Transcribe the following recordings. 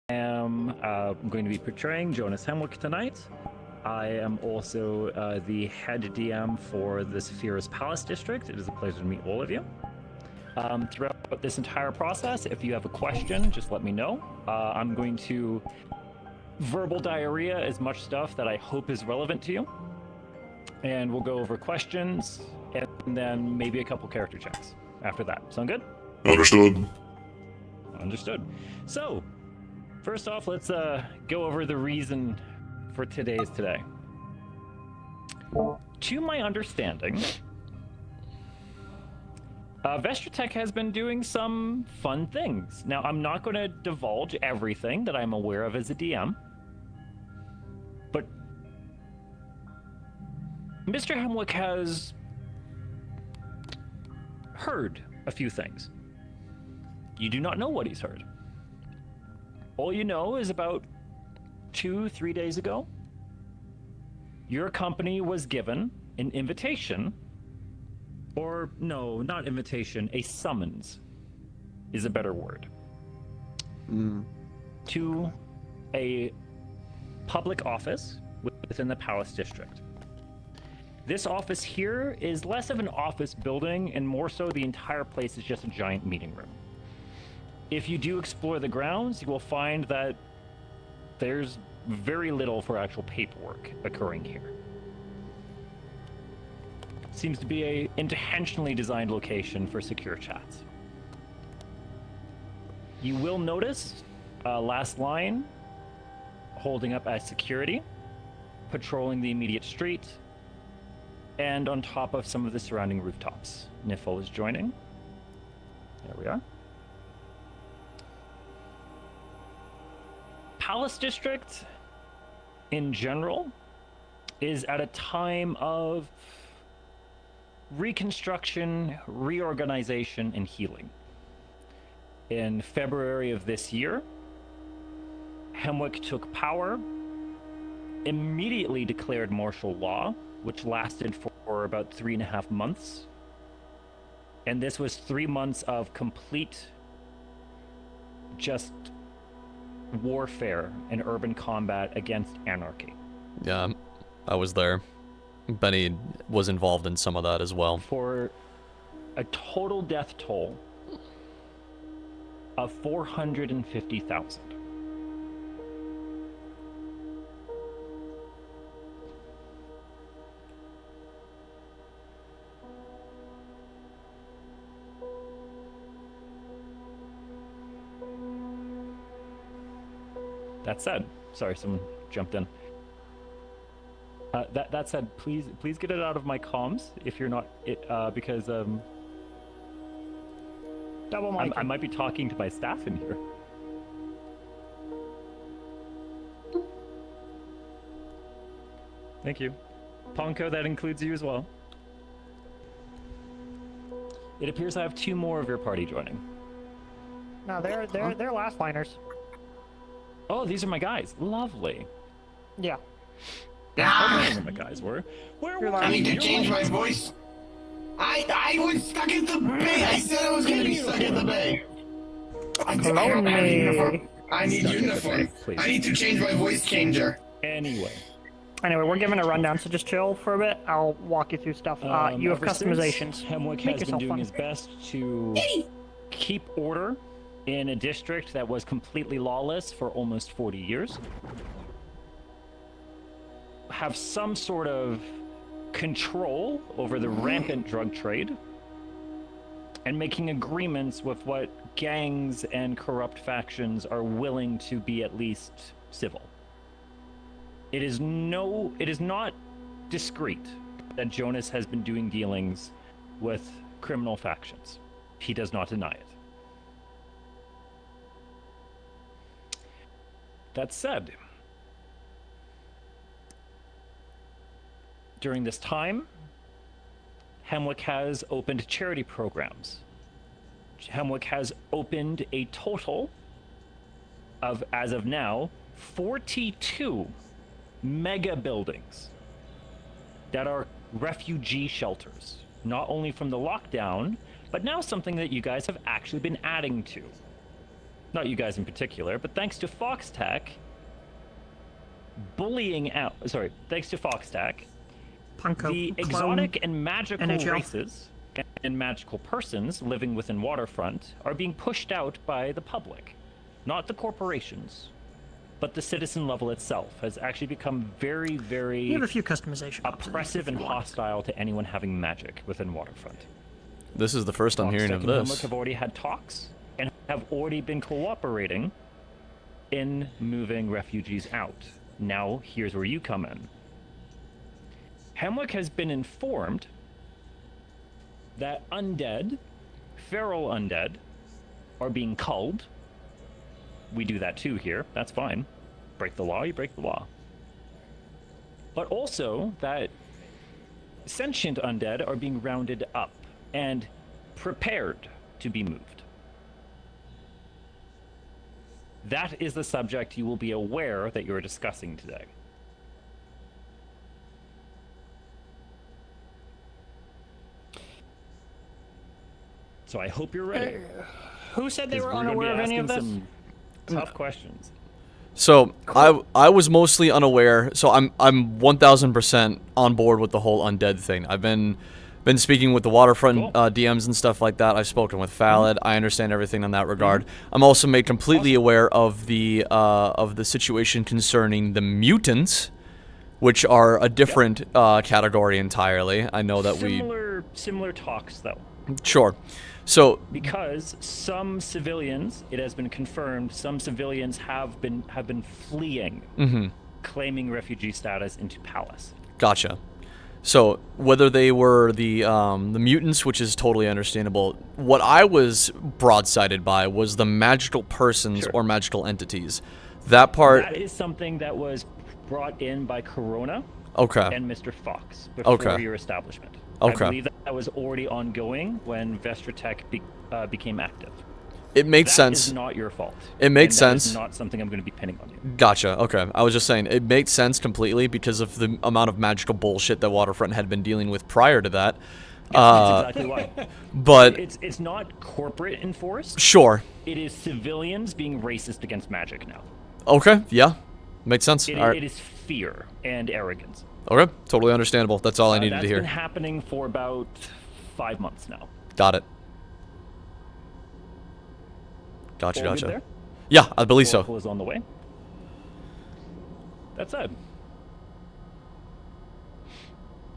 am going to be portraying Jonas Hemwick tonight. I am also the head DM for the Saphira's Palace District. It is a pleasure to meet all of you. Throughout this entire process, if you have a question, just let me know. I'm going to verbal diarrhea as much stuff that I hope is relevant to you. And we'll go over questions and then maybe a couple character checks after that. Sound good? Understood. Understood. So, first off, let's go over the reason for today. To my understanding, Vestratech has been doing some fun things. Now, I'm not going to divulge everything that I'm aware of as a DM, but Mr. Hemwick has heard a few things. You do not know what he's heard. All you know is about 2-3 days ago, your company was given an invitation, or no, not invitation, a summons is a better word, to a public office within the Palace District. This office here is less of an office building and more so the entire place is just a giant meeting room. If you do explore the grounds, you will find that there's very little for actual paperwork occurring here. Seems to be a intentionally designed location for secure chats. You will notice last line holding up as security, patrolling the immediate street, and on top of some of the surrounding rooftops. Niffle is joining. There we are. Palace District, in general, is at a time of reconstruction, reorganization, and healing. In February of this year, Hemwick took power, immediately declared martial law, which lasted for about 3.5 months. And this was 3 months of complete just warfare and urban combat against anarchy. Yeah, I was there. Benny was involved in some of that as well. For a total death toll of 450,000. That said, sorry, someone jumped in. That said, please get it out of my comms if you're not because Double mic. I might be talking to my staff in here. Thank you, Ponko. That includes you as well. It appears I have 2 more of your party joining. No, they're last liners. Oh, these are my guys. Lovely. Yeah. I don't know where my guys were. Where were I need to you? change my voice. I was stuck in the bay. I said I was going to be stuck in the bay. I don't have a uniform. I need uniform. I need to change my voice changer. Anyway, we're giving a rundown, so just chill for a bit. I'll walk you through stuff. You have ever since customizations. Hemwick Make has been yourself doing fun. his best to keep order in a district that was completely lawless for almost 40 years. Have some sort of control over the rampant drug trade and making agreements with what gangs and corrupt factions are willing to be at least civil. It is not discreet that Jonas has been doing dealings with criminal factions. He does not deny it. That said, during this time, Hemwick has opened charity programs. Hemwick has opened a total of, as of now, 42 mega buildings that are refugee shelters, not only from the lockdown, but now something that you guys have actually been adding to. not you guys in particular, but thanks to Foxtech, thanks to Foxtech, Punko. the Clone. exotic and magical NHL. races and magical persons living within Waterfront are being pushed out by the public, not the corporations, but the citizen level itself has actually become very, very We have a few customization options oppressive if and you want. hostile to anyone having magic within Waterfront. This is the first I'm hearing Foxtech of and Helmut this. have already had talks and have already been cooperating in moving refugees out. Now, here's where you come in. Hemwick has been informed that undead, feral undead, are being culled. We do that too here. That's fine. Break the law, you break the law. But also that sentient undead are being rounded up and prepared to be moved. That is the subject you will be aware that you're discussing today. So I hope you're ready. Who said they 'cause were we're gonna be unaware of any of this? asking some tough questions. So I was mostly unaware. So I'm 1000% on board with the whole undead thing. I've been speaking with the Waterfront Cool. DMs and stuff like that. I've spoken with Fallid. I understand everything in that regard. I'm also made completely aware of the situation concerning the mutants, which are a different category entirely. I know that Similar talks though. sure. So Because some civilians, it has been confirmed, some civilians have been fleeing, claiming refugee status into Palace. gotcha. So whether they were the mutants, which is totally understandable, what I was broadsided by was the magical persons Sure. or magical entities. That part. That is something that was brought in by Corona Okay. and Mr. Fox before Okay. your establishment. Okay. I believe that was already ongoing when Vestratech became active. It makes That sense. is not your fault. It makes and that is sense. not something I'm going to be pinning on you. Gotcha. Okay. I was just saying it makes sense completely because of the amount of magical bullshit that Waterfront had been dealing with prior to that. That's exactly why. But It's not corporate enforced. sure. It is civilians being racist against magic now. Okay. Yeah. Makes sense. It, All right. it is fear and arrogance. Okay. Totally understandable. That's all I needed That's to hear. been happening for about 5 months now. Got it. Gotcha. All good Gotcha. there? Yeah, I believe so. Oracle is on the way. That's it.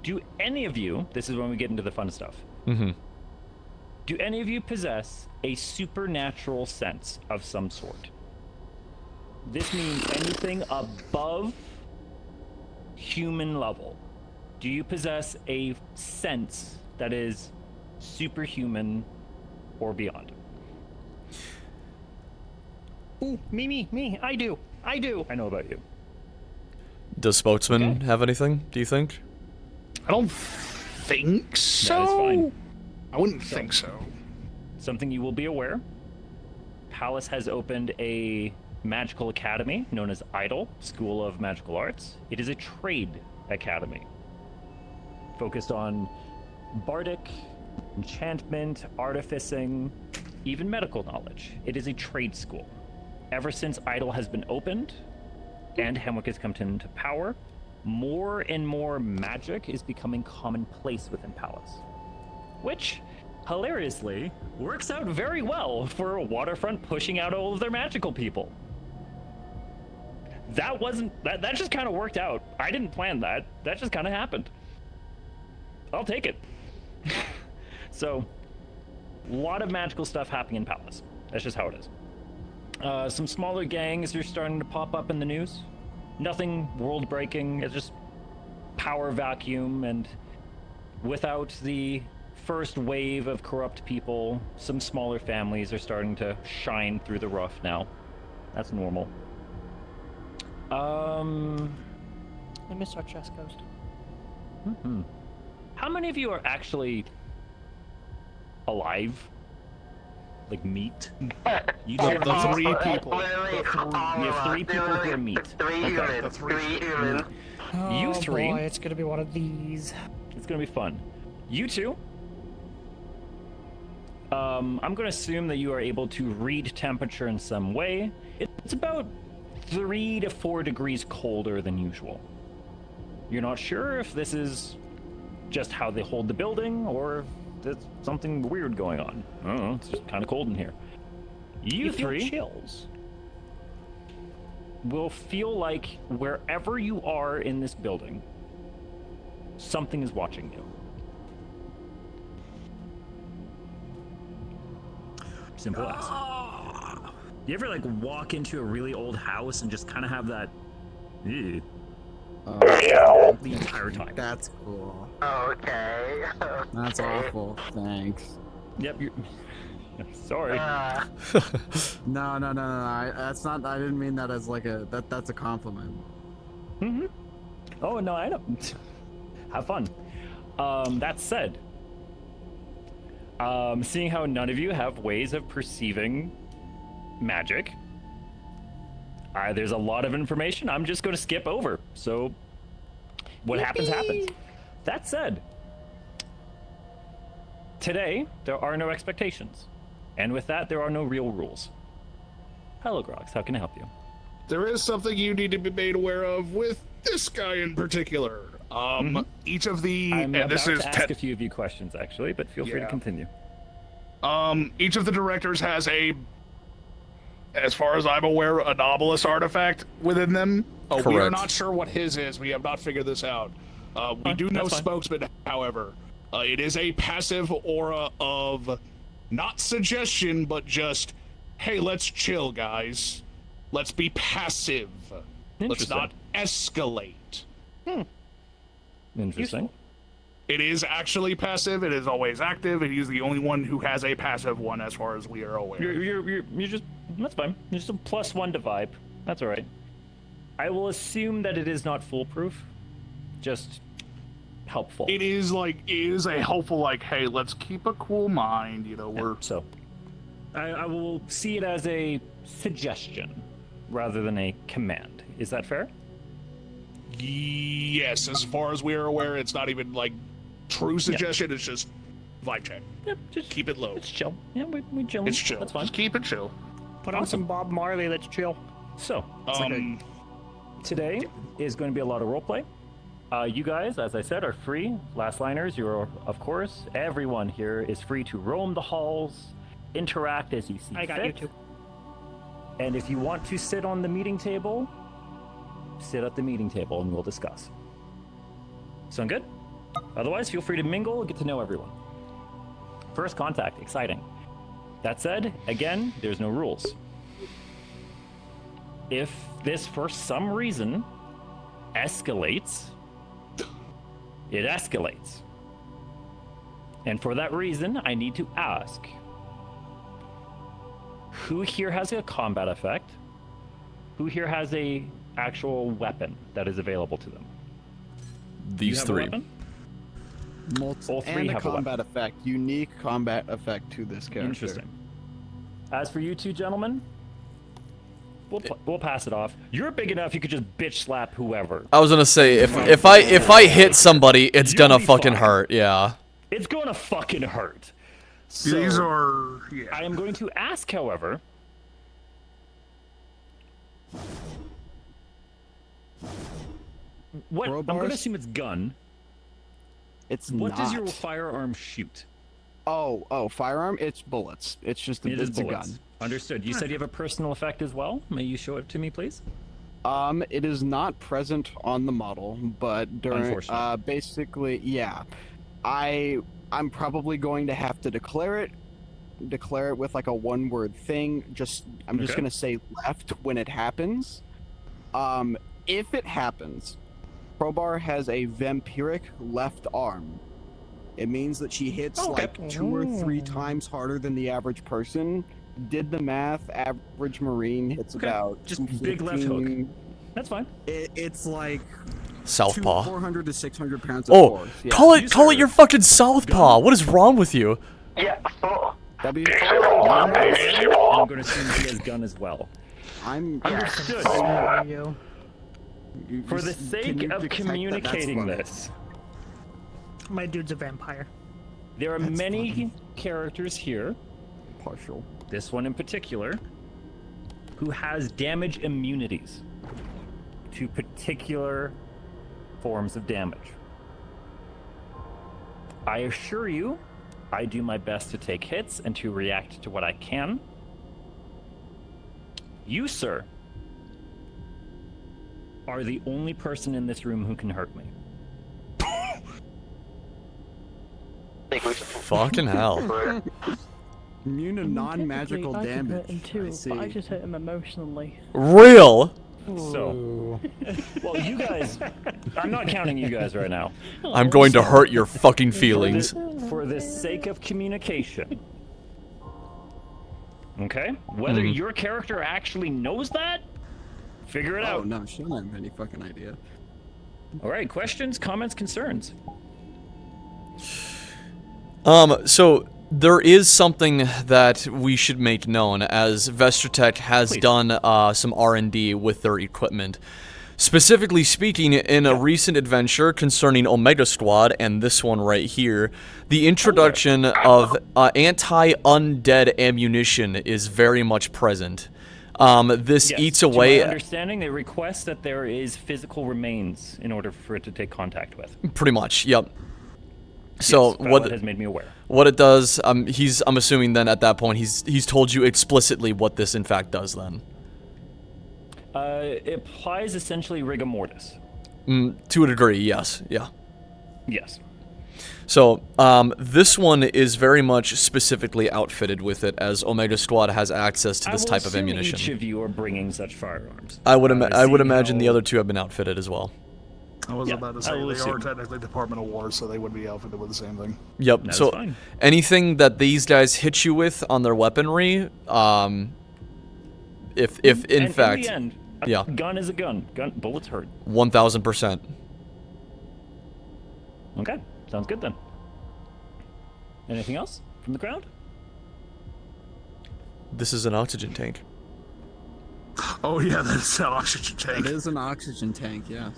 Do any of you, this is when we get into the fun stuff, do any of you possess a supernatural sense of some sort? This means anything above human level. Do you possess a sense that is superhuman or beyond? Ooh, me. I do. I know about you. Does Spokesman Okay. have anything, do you think? I don't think so. That is fine. I wouldn't think so. Something you will be aware. Palace has opened a magical academy known as Idle School of Magical Arts. It is a trade academy focused on bardic, enchantment, artificing, even medical knowledge. It is a trade school. Ever since Idle has been opened and Hemwick has come into power, more and more magic is becoming commonplace within Palace. Which, hilariously, works out very well for Waterfront pushing out all of their magical people. That just kind of worked out. I didn't plan that. That just kind of happened. I'll take it. So, a lot of magical stuff happening in Palace. That's just how it is. Some smaller gangs are starting to pop up in the news. Nothing world-breaking. It's just power vacuum, and without the first wave of corrupt people, some smaller families are starting to shine through the rough now. That's normal. I miss our chest ghost. How many of you are actually alive? Like meat? You The don't. three people. You have 3 people who are meat. Okay. The three. You Oh, 3. boy, it's gonna be one of these. It's gonna be fun. You 2. I'm going to assume that you are able to read temperature in some way. It's about 3 to 4 degrees colder than usual. You're not sure if this is just how they hold the building or if there's something weird going on. I don't know, it's just kind of cold in here. You three chills. will feel like wherever you are in this building, something is watching you. Simple as. You ever like walk into a really old house and just kind of have that ew, the entire time? That's cool. Okay. That's awful. Thanks. Yep, you're sorry. No. That's not. I didn't mean that as like a. That's a compliment. Mm-hmm. Oh no, I don't. Have fun. That said, seeing how none of you have ways of perceiving magic, there's a lot of information I'm just going to skip over. So, what happens, happens. That said, today there are no expectations, and with that, there are no real rules. Hello, Grox. How can I help you? There is something you need to be made aware of with this guy in particular. Each of the I'm and this about is to ask a few of you questions, actually, but feel free to Yeah. continue. each of the directors has a, as far as I'm aware, a anomalous artifact within them. We are Correct. not sure what his is. We have not figured this out. We do know that's fine. spokesman, however. It is a passive aura of not suggestion, but just, hey, let's chill, guys. Let's be passive. Let's Interesting. not escalate. Interesting. It is actually passive. It is always active. And he's the only one who has a passive one, as far as we are aware. You're just, that's fine. You're just a +1 to vibe. That's all right. I will assume that it is not foolproof, just helpful. It is a helpful, like, hey, let's keep a cool mind. You know, we're So, I will see it as a suggestion rather than a command. Is that fair? yes, as far as we are aware, it's not even like true suggestion. It's just vibe check. Yep, just Keep it low. It's chill. Yeah, we chill. It's chill. That's fine. Just keep it chill. Put on some Bob Marley. Let's chill. So, Um, today is going to be a lot of roleplay. You guys, as I said, are free. Last liners, you're, of course, everyone here is free to roam the halls, interact as you see I got fit. you too. And if you want to sit on the meeting table, sit at the meeting table and we'll discuss. Sound good? Otherwise, feel free to mingle, get to know everyone. First contact, exciting. That said, again, there's no rules. If this, for some reason, escalates, it escalates. And for that reason, I need to ask, who here has a combat effect? Who here has a actual weapon that is available to them? You These have a three. weapon? All three and a have a combat effect. Unique combat effect to this character. Interesting. As for you two gentlemen, we'll pass it off. You're big enough you could just bitch slap whoever. I was gonna say if I hit somebody, it's You'll gonna be fucking fine. hurt. Yeah. It's gonna fucking hurt. So, these are I am going to ask, however, what I'm going to Crowbars? assume it's gun. It's What not. does your firearm shoot? Oh, firearm? It's bullets. It's just a, It is it's a bullets. gun. Understood. You said you have a personal effect as well. May you show it to me, please? It is not present on the model, but during Unfortunate. basically, yeah. I'm probably going to have to declare it with like a one-word thing. I'm just Okay. gonna say left when it happens. If it happens, Crowbar has a vampiric left arm. It means that she hits Okay. like 2 or 3 times harder than the average person. Did the math, average Marine hits Okay. about Just big left hook. 215. That's fine. It's like Southpaw. 400 to 600 pounds of Oh, force. Yeah. call it Use your fucking southpaw. What is wrong with you? Yeah. Oh. W. I'm going to assume he has gun as well. I'm Understood. You. For the Can sake you of detect that that's communicating funny? this, My dude's a vampire. There are many characters here, Partial. this one in particular, who has damage immunities to particular forms of damage. I assure you, I do my best to take hits and to react to what I can. You, sir, are the only person in this room who can hurt me. Fucking hell. Immune to non-magical I can damage. hurt him too, I see. but I just hurt him emotionally. Real? So, well, you guys, I'm not counting you guys right now. I'm going to hurt your fucking feelings. For the sake of communication. Okay? Whether your character actually knows that, figure it Oh out. no, she don't have any fucking idea. All right, questions, comments, concerns. So there is something that we should make known, as Vestrotech has done some R&D with their equipment. Specifically speaking, in a recent adventure concerning Omega Squad, and this one right here, the introduction of anti-undead ammunition is very much present. This Yes, eats to away... my understanding, they request that there is physical remains in order for it to take contact with. Pretty much, yep. So Yes, what Violet has made me aware. What it does, I'm assuming then at that point he's told you explicitly what this in fact does then. It applies essentially rigor mortis. To a degree, yes, yeah. Yes. So, this one is very much specifically outfitted with it, as Omega Squad has access to this type of ammunition. Each of you are bringing such firearms. I would imagine the how- other two have been outfitted as well. I was Yeah, about to I say, will they are assume. technically Department of War, so they would be outfitted with the same thing. Yep. That is so fine. anything that these guys hit you with on their weaponry, if in And fact, in the end, a yeah. gun is a gun. Bullets hurt. 1000%. Okay, sounds good then. Anything else from the crowd? This is an oxygen tank. Oh yeah, that's an oxygen tank. It is an oxygen tank, yes.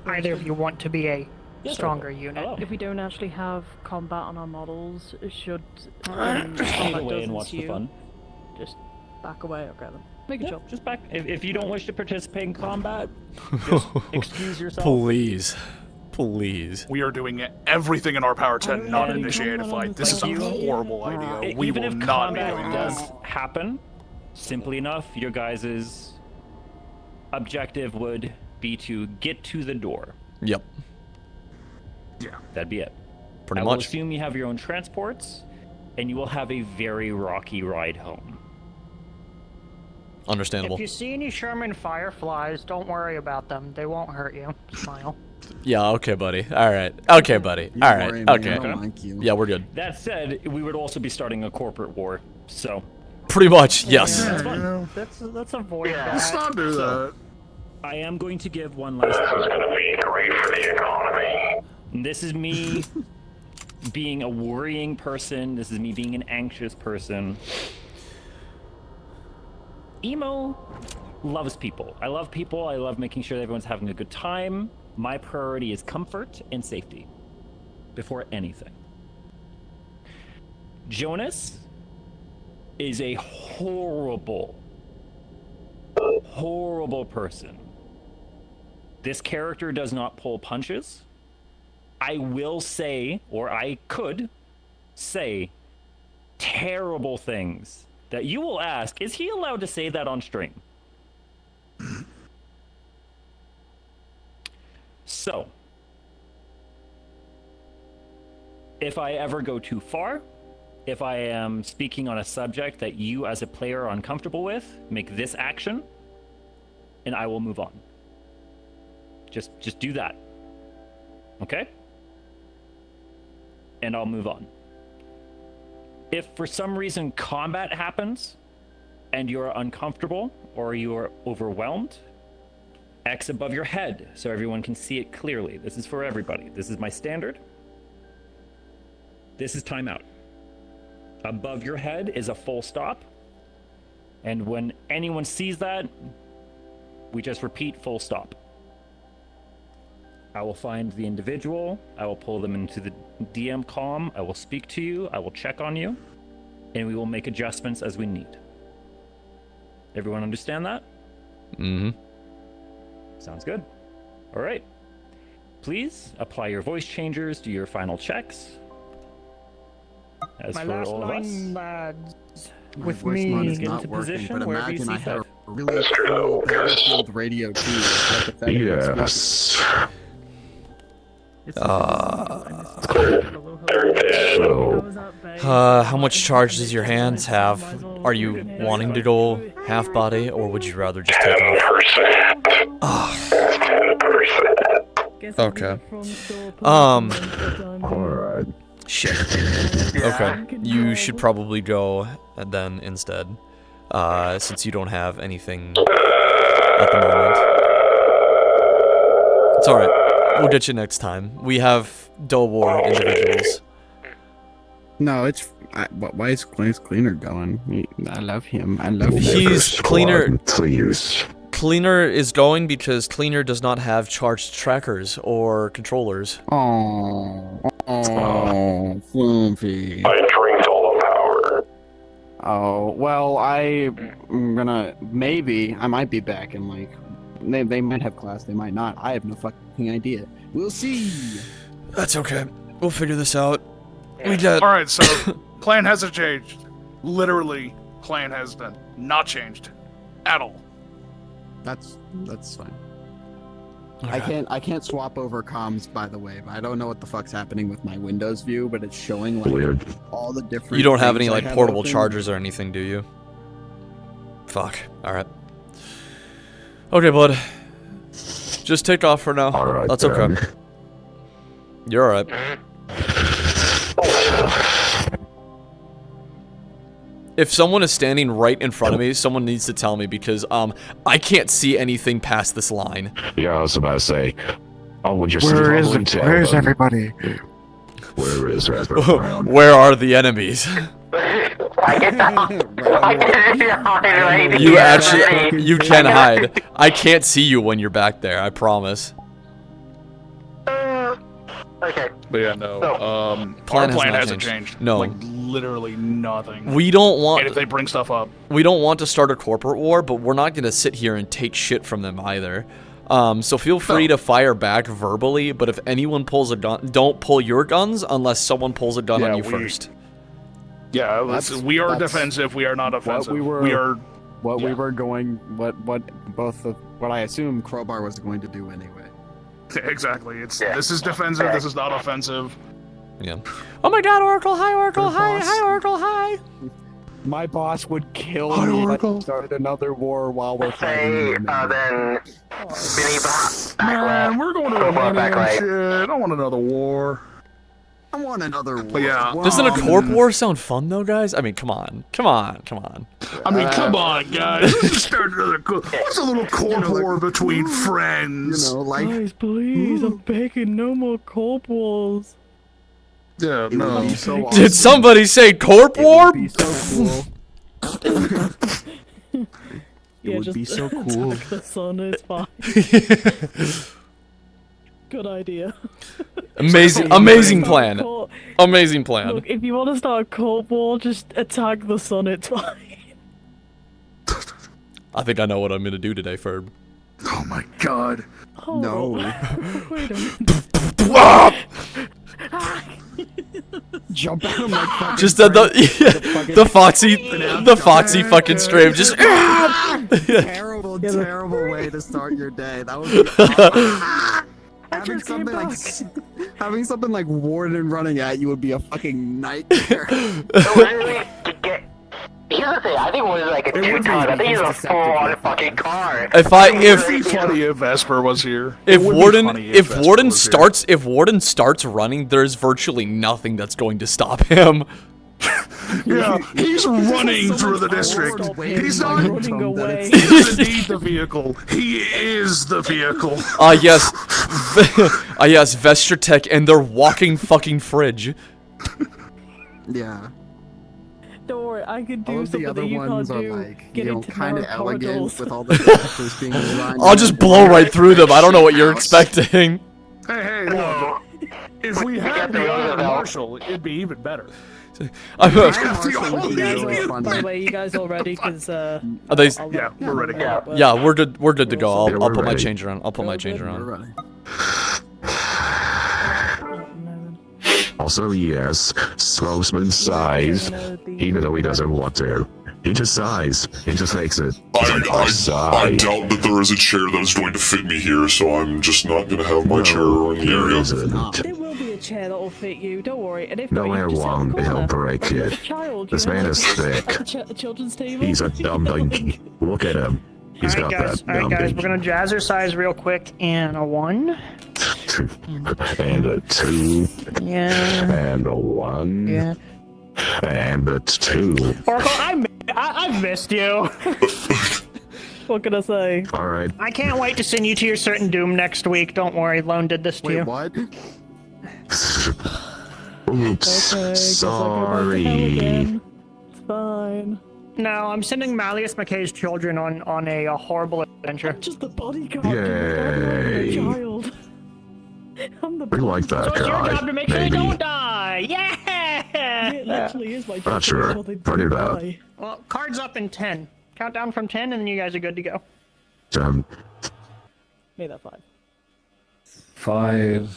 Either of you want to be a Yes, stronger Robert. unit. Hello. If we don't actually have combat on our models, should Stay combat away does and watch the ensue, fun. just back away. Okay then. Make it Yeah, jump. just back. If you don't wish to participate in combat, just excuse yourself. Please. Please. We are doing everything in our power to not And- initiate a fight. This is a Like you- horrible idea. We Even will if not be combat doing does that. happen, simply enough, your guys' objective would be to get to the door. Yep. Yeah. That'd be it. Pretty I will much. assume you have your own transports, and you will have a very rocky ride home. Understandable. If you see any Sherman Fireflies, don't worry about them. They won't hurt you. Smile. Yeah, okay, buddy. All right. Okay, buddy. You All worry, right. man, I Okay. don't like you. Yeah, we're good. That said, we would also be starting a corporate war, so Pretty much, yes. that's fun. Let's avoid that. Let's not do that. I am going to give one last. And this is me being a worrying person. This is me being an anxious person. Emo loves people. I love people. I love making sure that everyone's having a good time. My priority is comfort and safety before anything. Jonas is a horrible, horrible person. This character does not pull punches. I will say, or I could say, terrible things that you will ask, is he allowed to say that on stream? So, if I ever go too far, if I am speaking on a subject that you as a player are uncomfortable with, make this action, and I will move on. Just do that. Okay? And I'll move on. If for some reason combat happens and you're uncomfortable or you're overwhelmed, X above your head so everyone can see it clearly. This is for everybody. This is my standard. This is timeout. Above your head is a full stop. And when anyone sees that, we just repeat full stop. I will find the individual. I will pull them into the DM comm. I will speak to you. I will check on you. And we will make adjustments as we need. Everyone understand that? Mm-hmm. Sounds good. All right. Please apply your voice changers, do your final checks. As My for last all of us, line, lads. My With voice me mod is into not working, position but wherever you imagine see I have fit. a really cool Battlefield radio too. Like the fact that it's Yes. How much charge does your hands have? Are you wanting to go half body, or would you rather just take off? 10%. Okay. Alright. Shit. Okay. You should probably go then instead, since you don't have anything at the moment. It's alright. We'll get you next time. We have dull war individuals. No, it's why is Cleaner going? I love him. I love him. He's Cleaner. Please. Cleaner is going because Cleaner does not have charged trackers or controllers. Oh, Flumpy. I drained all the power. Oh, well, I'm gonna, maybe, I might be back in, like, they might have class, they might not. I have no fucking idea. We'll see. That's okay. We'll figure this out. We did. Alright, so plan hasn't changed. Literally, plan has been not changed. At all. That's fine. I can't swap over comms, by the way. I don't know what the fuck's happening with my Windows view, but it's showing, like, Weird. all the different You don't have any, things I like, have portable open. chargers or anything, do you? Fuck. Alright. Okay, bud. Just take off for now. Alright. That's okay. You're alright. If someone is standing right in front of me, someone needs to tell me because, I can't see anything past this line. Yeah, I was about to say. Oh, would you Where is everybody? Where is everyone? Where are the enemies? You actually, you can hide. I can't see you when you're back there, I promise. Okay. But yeah, no. Our Plan has plan not hasn't changed. changed. No. Like, literally nothing. We don't And want if they bring stuff up, we don't want to start a corporate war, but we're not going to sit here and take shit from them either. So feel free to fire back verbally, but if anyone pulls a gun, don't pull your guns unless someone pulls a gun on you first. yeah, we are that's defensive. We are not offensive. we were- we are. What Yeah. we were going, what I assume Crowbar was going to do anyway. Exactly. It's Yeah. this is defensive. This is not offensive. Yeah. Oh my God, Oracle! Hi, Oracle! Your Hi, boss- hi, Oracle! Hi. My boss would kill me if I started another war while we're Say, fighting. then Vinny back Man, left. we're going to Crowbar Romania back and right. shit. I want another war. I want another war. But yeah. Doesn't a corp war sound fun though, guys? I mean, come on, come on, come on. I mean, come on, guys. Let's start another. What's a little cold war between friends? You know, like Guys, please, I'm begging, no more corp wars. Yeah, it would no. be so awesome. Did somebody say corp It war? would be so cool. Yeah, would just be so cool. attack the sun, it's fine. Good idea. Amazing plan. Corp- Amazing plan. Look, if you want to start a corp war, just attack the sun, it's fine. I think I know what I'm gonna do today, Ferb. Oh my god. Oh, No. wait a minute. Jump at him like fucking Just the Foxy fucking stream. Just terrible, terrible way to start your day. That would be having something like Warden running at you would be a fucking nightmare. Here's the thing, I think it was like a It would be 2-ton. I think it's a deceptive full-on with fucking car. if It'd be funny if Vesper was here. if It would be Warden funny if Vesper Warden was here. starts running, there's virtually nothing that's going to stop him. Yeah, he's running through the district. He's not. running away. He doesn't need the vehicle. He is the vehicle. Yes, yes, Vestratech and their walking fucking fridge. Yeah. Don't worry, I can All do of the something other that you ones can't are do. like, Get you know, into kind of narrow elegant corridors. with all the characters being designed. I'll just blow right through them. I don't know what you're expecting. Hey, No. look. If we got had the the Iron Roosevelt. Marshal, it'd be even better. I'm, You guys all, by the way, you guys all ready? Because are they? Yeah, we're ready. Yeah, we're good. We're good to go. Yeah, I'll we're put my ready. changer on. I'll put my changer on. We're ready. Also, yes, Slowsman sighs, even though he doesn't want to. He just sighs. He just makes it. He's like, I I sigh. doubt that there is a chair that is going to fit me here, so I'm just not going to have my chair No, in the there area. isn't. there will be a chair that will fit you. Don't worry. And if No, not, you it can just sit on won't. the He'll corner. break Like a it. child, This you know, man like is at thick. the children's table. He's a dumb donkey. Look at him. He's Alright, got guys. that Alright, dumb guys. We're gonna jazzercise real quick. And a 1. And a 2. Yeah. And a 1. Yeah. And a 2. Oracle, I've missed you. What can I say? Alright. I can't wait to send you to your certain doom next week. Don't worry, Lone did this to Wait, you. what? Oops. Okay, guess I'll go back to hell Sorry. again. It's fine. No, I'm sending Malleus McKay's children on a horrible adventure. Just the bodyguard. Yay. I'm a child. I'm the We like So that it's your guy. job to make sure they Maybe. don't die. Yeah. It literally is my job. Not to sure. make sure they Put don't it up. die. Well, cards up in 10. Countdown from 10, and then you guys are good to go. Made that 5. 5,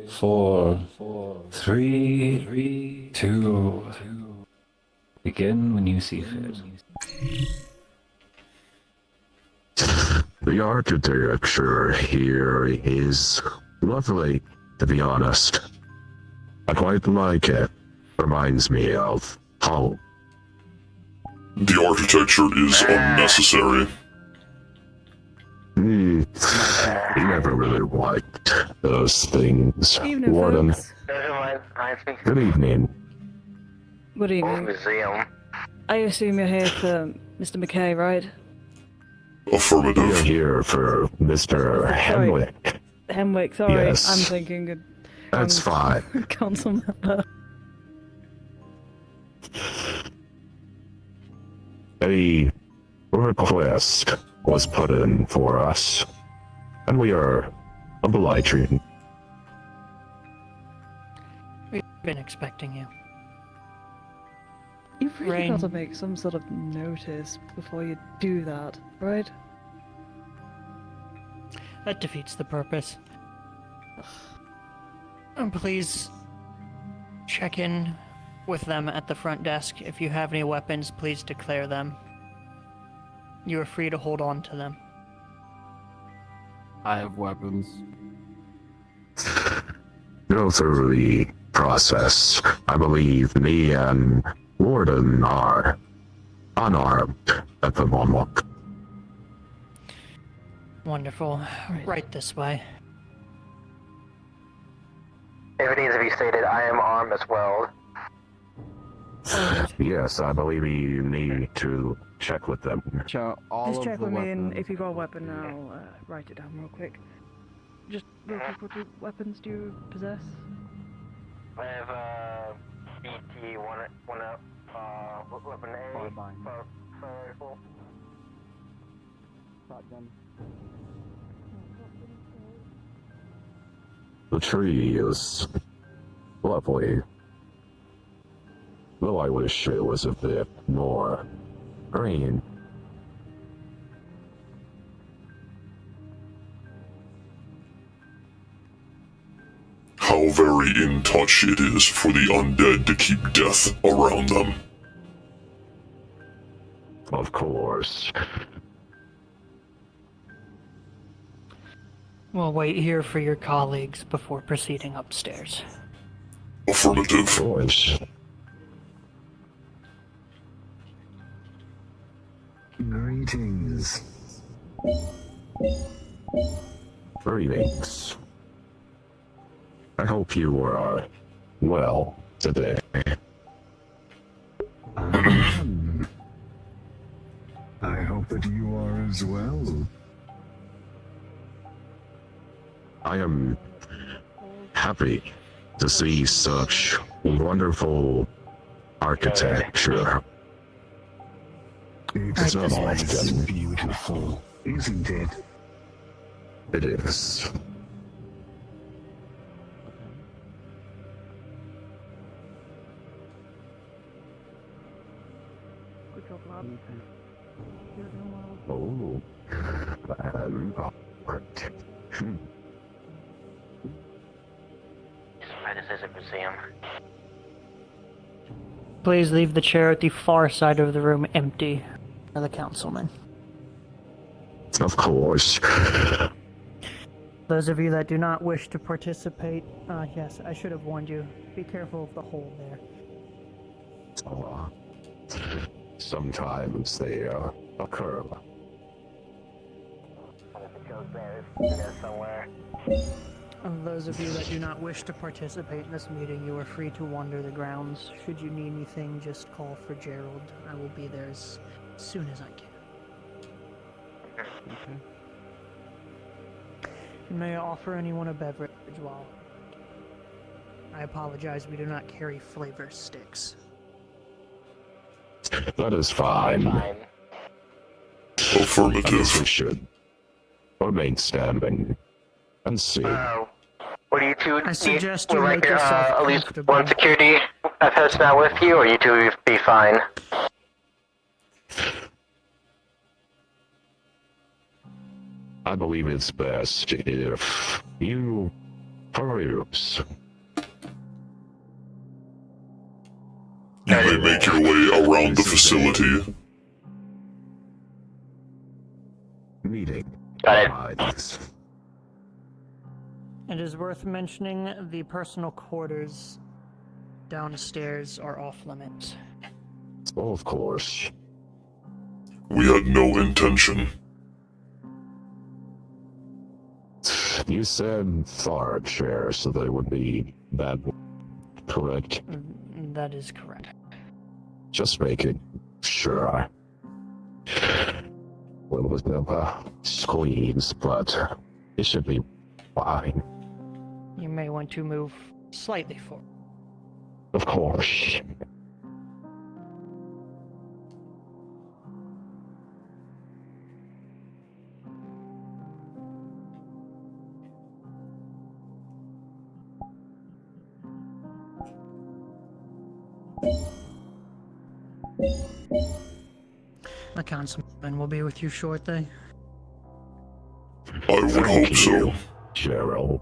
4, 3, 2. Begin when you see fit. The architecture here is lovely, to be honest. I quite like it. Reminds me of home. The architecture is unnecessary. He never really liked those things. Evening, Warden, folks. Never mind. I think good evening. Good evening. museum. I assume you're here for Mr. McKay, right? We're Affirmative. here for Mr. Hemwick. Hemwick, sorry. Yes. I'm thinking of That's fine. council member. A request was put in for us, and we are obliging. We've been expecting you. You've really Rain. got to make some sort of notice before you do that, right? That defeats the purpose. And please check in with them at the front desk. If you have any weapons, please declare them. You are free to hold on to them. I have weapons. Go through the process. I believe me and Warden are unarmed at the moment. Wonderful. Right this way. If it needs to be stated, I am armed as well. Yes, I believe you need to check with them. All Just of check the with me, and weapons. if you got a weapon, I'll write it down real quick. Just real quick, what weapons do you possess? I have BT one up, weapon A, rifle. Shotgun. The tree is lovely, though I wish it was a bit more green. How very in touch it is for the undead to keep death around them. Of course. We'll wait here for your colleagues before proceeding upstairs. Affirmative. Of course. Greetings. Greetings. I hope you are well today. I hope that you are as well. I am happy to see such wonderful architecture. It's Not always often. beautiful, isn't it? It is. Predecessor museum. Please leave the chair at the far side of the room empty for the councilman. Of course. Those of you that do not wish to participate, yes, I should have warned you. Be careful of the hole there. Sometimes they occur. Somewhere. Those of you that do not wish to participate in this meeting, you are free to wander the grounds. Should you need anything, just call for Gerald. I will be there as soon as I can. Okay. May I offer anyone a beverage while... I apologize, we do not carry flavor sticks. That is fine. Affirmative. We should remain standing and see. What do you two I suggest need? you Would make like yourself at least comfortable. one security personnel with you, or you two will be fine? I believe it's best if you peruse. You may make your way around the facility. Meeting. Got it. It is worth mentioning the personal quarters downstairs are off limits. Of course. We had no intention. You said third chair, so they would be that correct? That is correct. Just making sure. Well, with the squeeze, but it should be fine. You may want to move slightly forward. Of course. The councilman will be with you shortly. I would hope so. Gerald.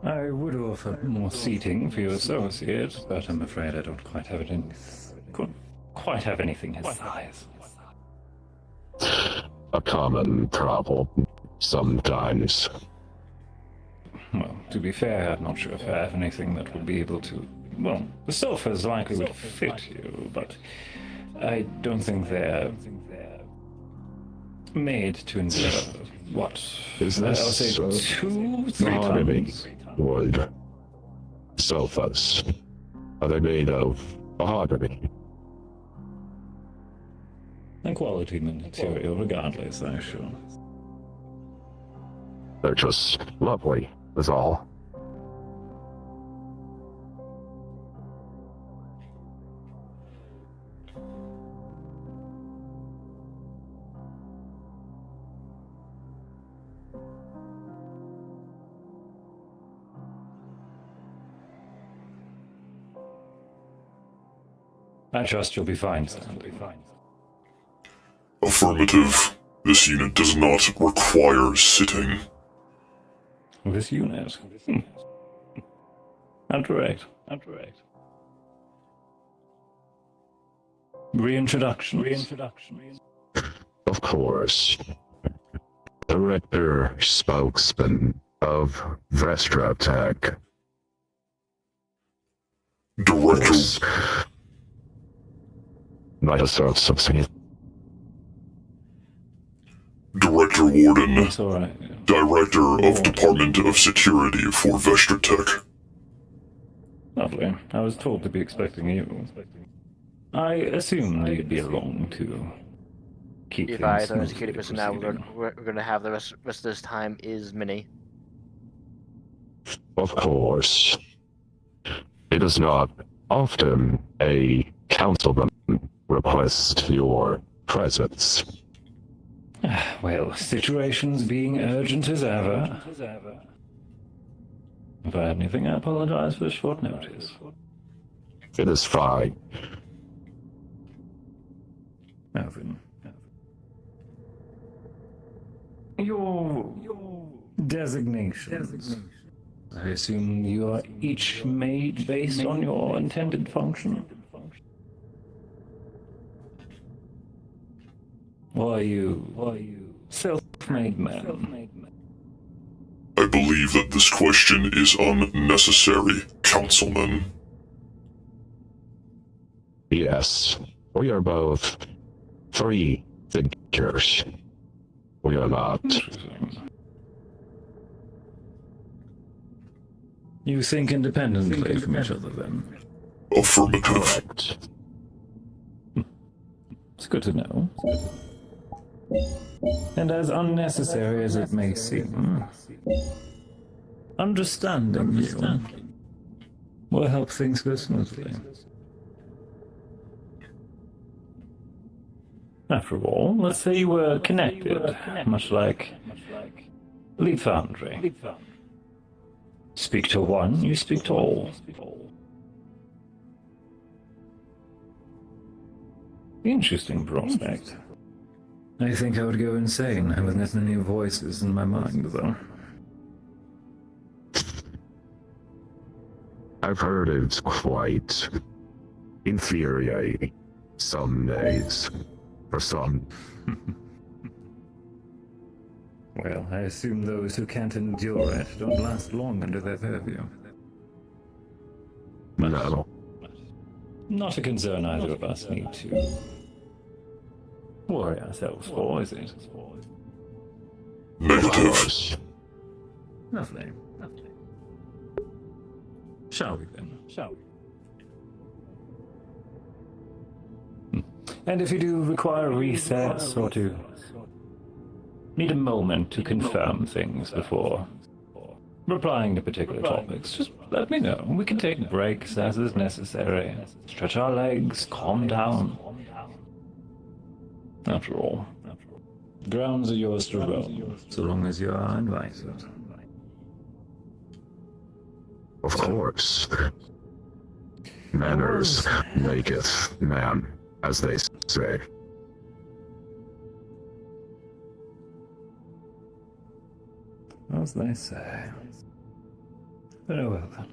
I would offer more seating for your associate, but I'm afraid I don't quite have it in. Couldn't quite have anything his size. A common problem. Sometimes. Well, to be fair, I'm not sure if I have anything that would be able to. Well, the sofas likely would fit you, but I don't think they're made to endure. What? Is I'll this say 2-3 mahogany tons. wood sofas? Are they made of mahogany? And quality material, regardless, I'm sure. They're just lovely, is all. I trust you'll be fine, Stanley. Affirmative. This unit does not require sitting. This unit? Correct. Reintroduction. Of course. Director spokesman of Vestratech. Director. Might have served something. Director Warden. It's alright. Director of Department of Security for Vestratech. Lovely. I was told to be expecting you. I assumed you'd be along to keep Be things advised, our smoothly security personnel proceeding. we're going to have the rest of this time is mini. Of course. It is not often a councilman requests your presence. Well, situations being urgent as ever. If I had anything, I apologize for the short notice. It is fine. Melvin. Your designations. I assume you are each made based on your intended function? Or are you self-made men? I believe that this question is unnecessary, Councilman. Yes, we are both free thinkers. We are not. You think independently from each other, then? Affirmative. Correct. It's good to know. And as unnecessary as it may seem, understanding you will help things go smoothly. After all, let's say you were connected, much like Leap Foundry. Speak to one, you speak to all. Interesting prospect. I think I would go insane having that many voices in my mind, though. I've heard it's quite infuriating some days. For some. Well, I assume those who can't endure it don't last long under their purview. No. Not a concern either of us need to worry ourselves for, is it? Negative. Lovely. Shall we then? Shall we? And if you do require a recess or to need a moment to confirm things before replying to particular topics, just let me know. We can take breaks as is necessary. Stretch our legs, calm down. After all, grounds are yours to roam, so long as you are invited. Of course. Manners maketh man, as they say. As they say. Very well then.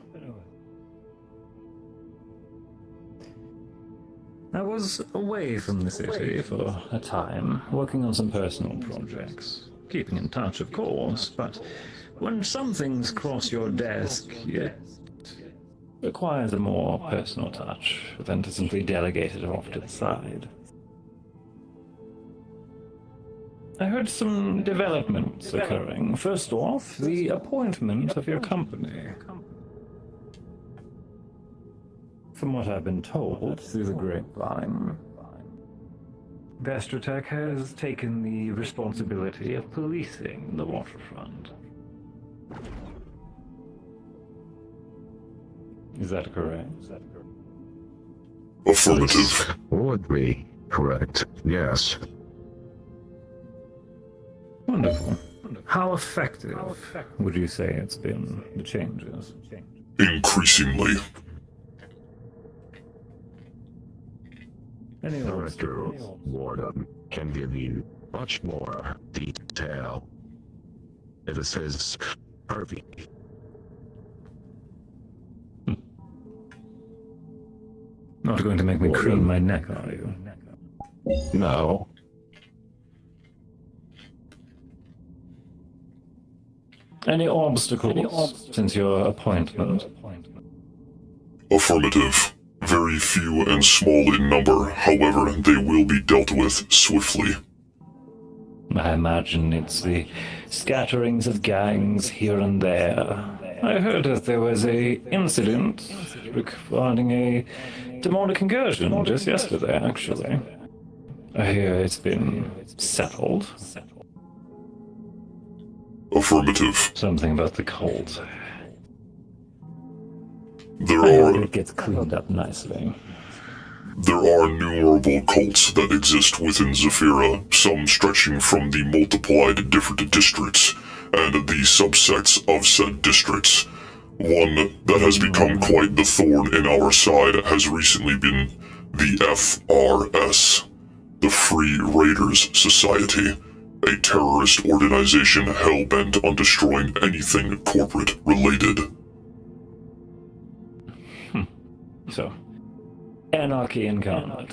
I was away from the city for a time, working on some personal projects. Keeping in touch, of course, but when some things cross your desk, it requires a more personal touch than to simply delegate it off to the side. I heard some developments occurring. First off, the appointment of your company. From what I've been told through the grapevine, Vestratech has taken the responsibility of policing the waterfront. Is that correct? Affirmative. Would be correct, yes. Wonderful. How effective would you say it's been, the changes? Increasingly. Director Warden can give you much more detail. It is his purview. Not going to make me crane my neck, are you? No. Any obstacles since your appointment? Affirmative. Very few and small in number, however, they will be dealt with swiftly. I imagine it's the scatterings of gangs here and there. I heard that there was a incident regarding a demonic incursion just yesterday, actually. I hear it's been settled. Affirmative. Something about the cult. There I hope are it gets cleaned up nicely. There are innumerable cults that exist within Zephyra, some stretching from the multiplied different districts and the subsects of said districts. One that has become quite the thorn in our side has recently been the FRS, the Free Raiders Society, a terrorist organization hell-bent on destroying anything corporate-related. So, anarchy incarnate.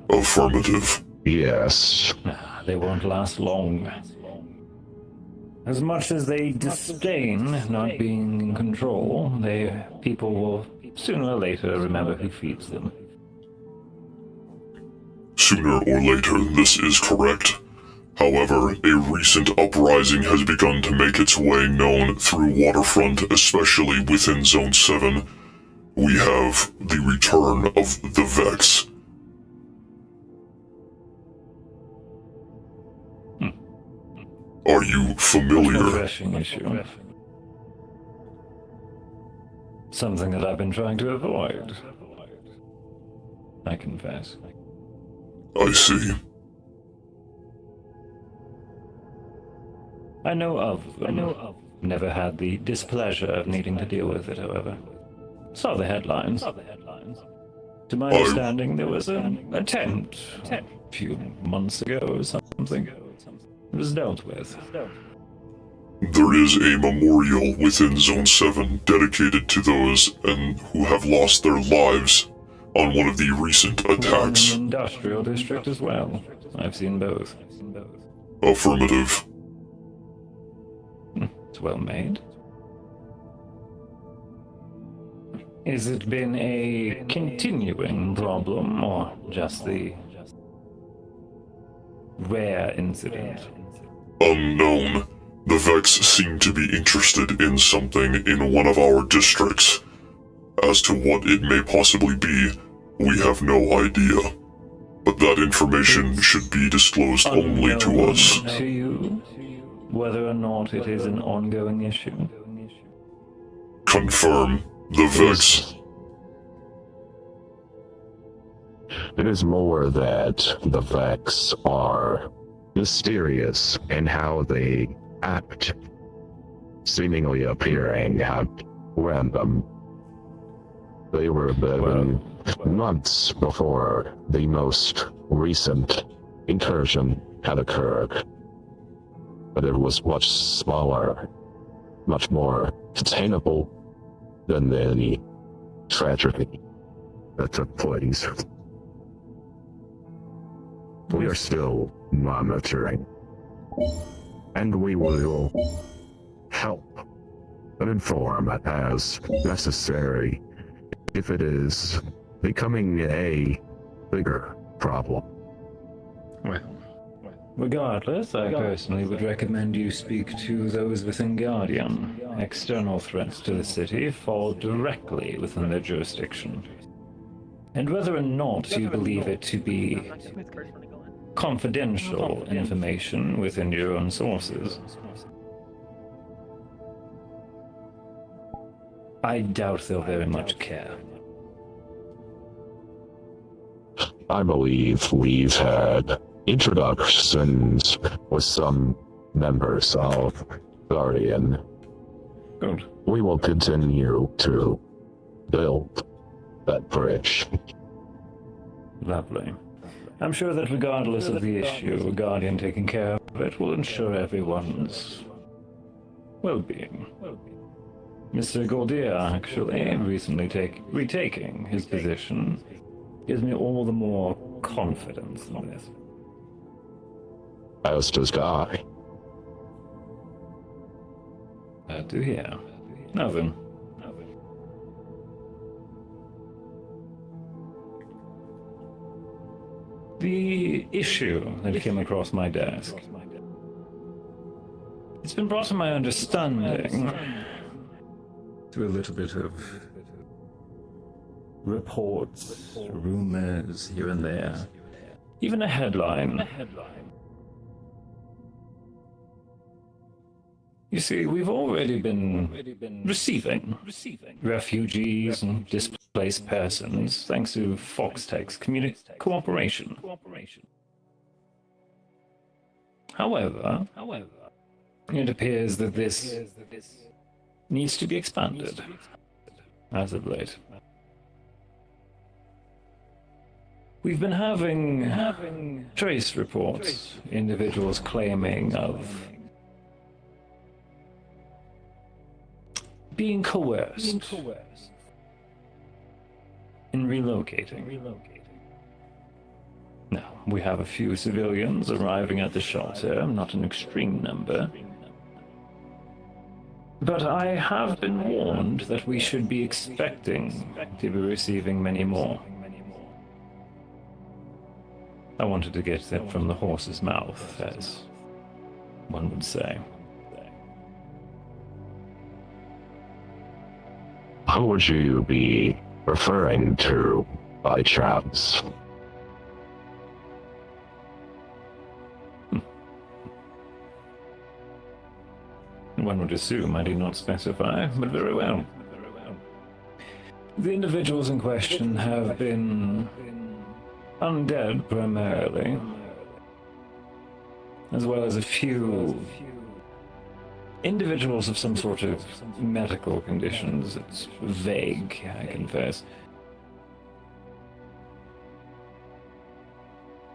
Affirmative. Yes. They won't last long. As much as they disdain not being in control, people will sooner or later remember who feeds them. Sooner or later, this is correct. However, a recent uprising has begun to make its way known through Waterfront, especially within Zone 7. We have the return of the Vex. Are you familiar? Refreshing issue. Something that I've been trying to avoid. I confess. I see. I know of them. Never had the displeasure of needing to deal with it, however. Saw the headlines. To my understanding, there was an attempt a few months ago or something. It was dealt with. There is a memorial within Zone 7 dedicated to those who have lost their lives on one of the recent attacks. An industrial district as well. I've seen both. Affirmative. It's well made. Has it been a continuing problem, or just the rare incident? Unknown. The Vex seem to be interested in something in one of our districts. As to what it may possibly be, we have no idea. But that information should be disclosed only to us. To you, whether or not it is an ongoing issue? Confirm. The Vex. It is more that the Vex are mysterious in how they act, seemingly appearing at random. They were living months before the most recent incursion had occurred. But it was much smaller, much more containable than any tragedy that took place. We are still monitoring, and we will help and inform as necessary if it is becoming a bigger problem. Well, regardless, I personally would recommend you speak to those within Guardian. External threats to the city fall directly within their jurisdiction. And whether or not you believe it to be confidential information within your own sources, I doubt they'll very much care. I believe we've had introductions with some members of Guardian. Good. We will continue to build that bridge. Lovely. I'm sure that regardless of the issue, Guardian taking care of it will ensure everyone's well-being. Mr. Gordier, actually, recently retaking his position, gives me all the more confidence in this. As does Guy. Glad to hear. Now then. The issue that came across my desk. It's been brought to my understanding through a little bit of reports, rumors here and there. Even a headline. You see, we've already been receiving refugees and displaced persons thanks to Foxtech's cooperation. However, it appears that this needs to be expanded as of late. We've been having trace reports, individuals claiming of being coerced in relocating. Now, we have a few civilians arriving at the shelter, not an extreme number. But I have been warned that we should be expecting to be receiving many more. I wanted to get that from the horse's mouth, as one would say. Who would you be referring to, by chance? One would assume I did not specify, but very well. The individuals in question have been undead primarily, as well as a few individuals of some sort of medical conditions. It's vague, I confess.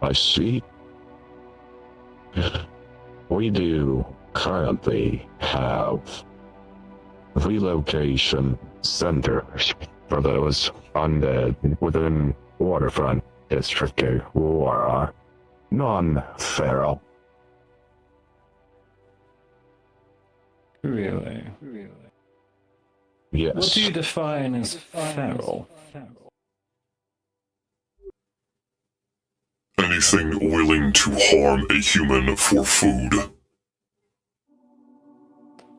I see. We do currently have relocation centers for those undead within Waterfront District who are non-feral. Really? Yes. What do you define as feral? Anything willing to harm a human for food.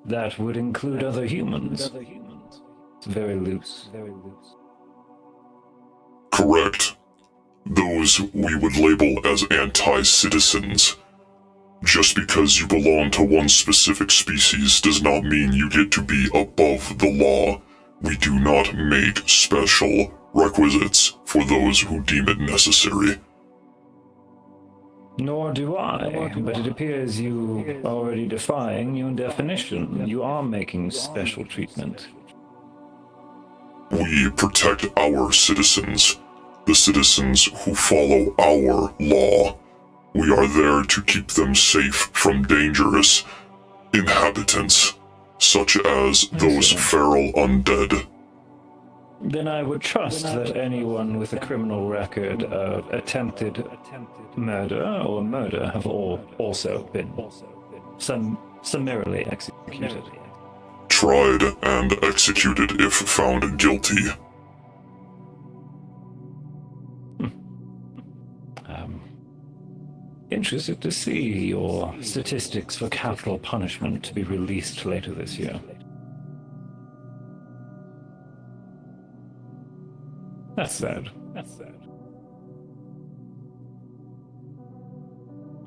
That would include other humans. It's very loose. Correct. Those we would label as anti-citizens. Just because you belong to one specific species does not mean you get to be above the law. We do not make special requisites for those who deem it necessary. Nor do I, but it appears you are already defying your definition. You are making special treatment. We protect our citizens, the citizens who follow our law. We are there to keep them safe from dangerous inhabitants, such as those feral undead. Then I would trust that anyone with a criminal record of attempted murder or murder have also been summarily executed. Tried and executed if found guilty. Interested to see your statistics for capital punishment to be released later this year. That's sad.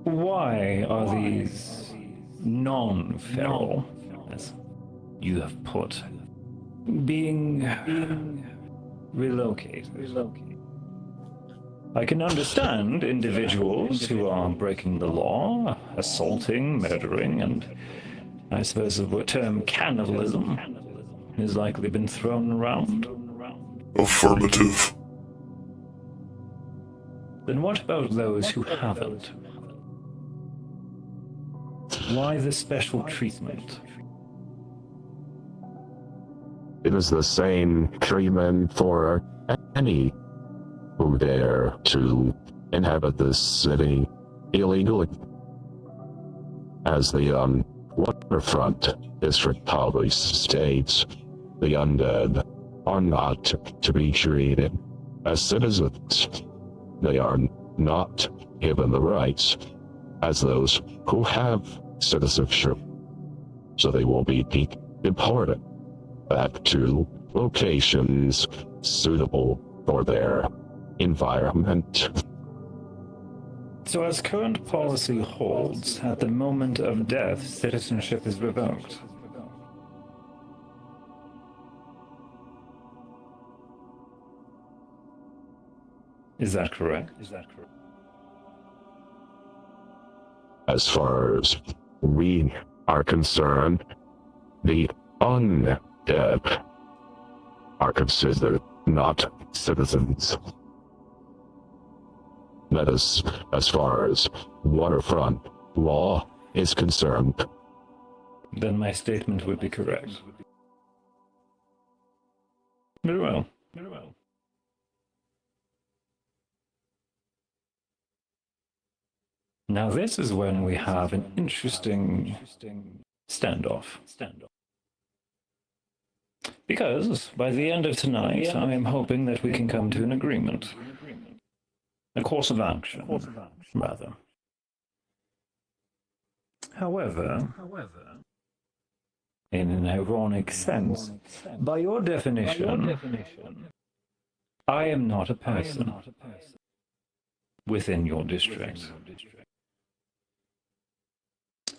Why are these non-feral, as you have put, being relocated? I can understand individuals who are breaking the law, assaulting, murdering, and I suppose the term cannibalism has likely been thrown around. Affirmative. Then what about those who haven't? Why the special treatment? It is the same treatment for any who dare to inhabit this city illegally. As the Waterfront District Police states, the undead are not to be treated as citizens. They are not given the rights as those who have citizenship, so they will be deported back to locations suitable for their environment. So as current policy holds, at the moment of death, citizenship is revoked. Is that correct? As far as we are concerned, the undead are considered not citizens. That is, as far as waterfront law is concerned. Then my statement would be correct. Very well. Very well. Now this is when we have an interesting standoff. Because by the end of tonight, I am hoping that we can come to an agreement. A course of action, rather. However, in an ironic sense, by your definition, I am not a person within your district.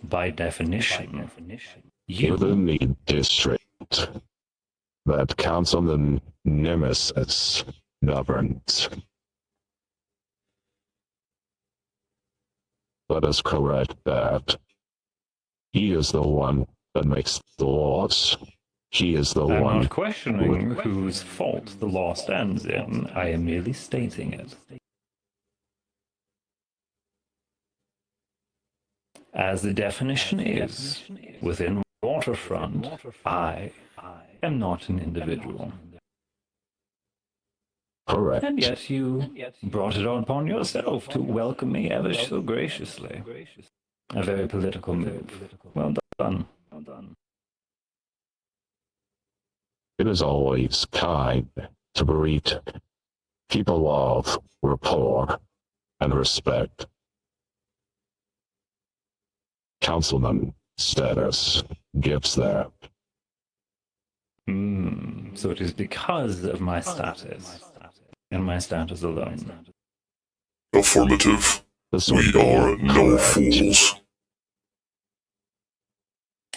By definition, you... Within the district that Councilman Nemesis governs. Let us correct that. He is the one that makes the laws. He is the one... I'm not questioning whose fault the law stands in. I am merely stating it. As the definition is, within waterfront, I am not an individual. Correct. And yet you brought it upon yourself to welcome me ever so graciously. A very political move. Well done. It is always kind to greet people of rapport and respect. Councilman status gives that. So it is because of my status, and my status alone. Affirmative. We are no fools.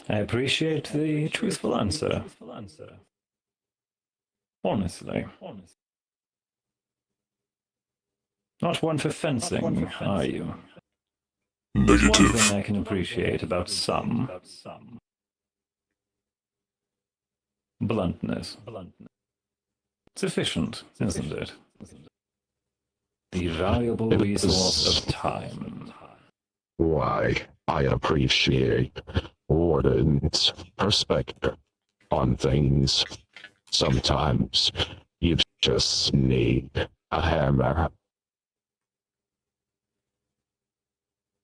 I appreciate the truthful answer. Honestly. Not one for fencing, are you? Negative. One thing I can appreciate about some. Bluntness. Sufficient, isn't it? The valuable resource of time. Why, I appreciate Warden's perspective on things. Sometimes you just need a hammer.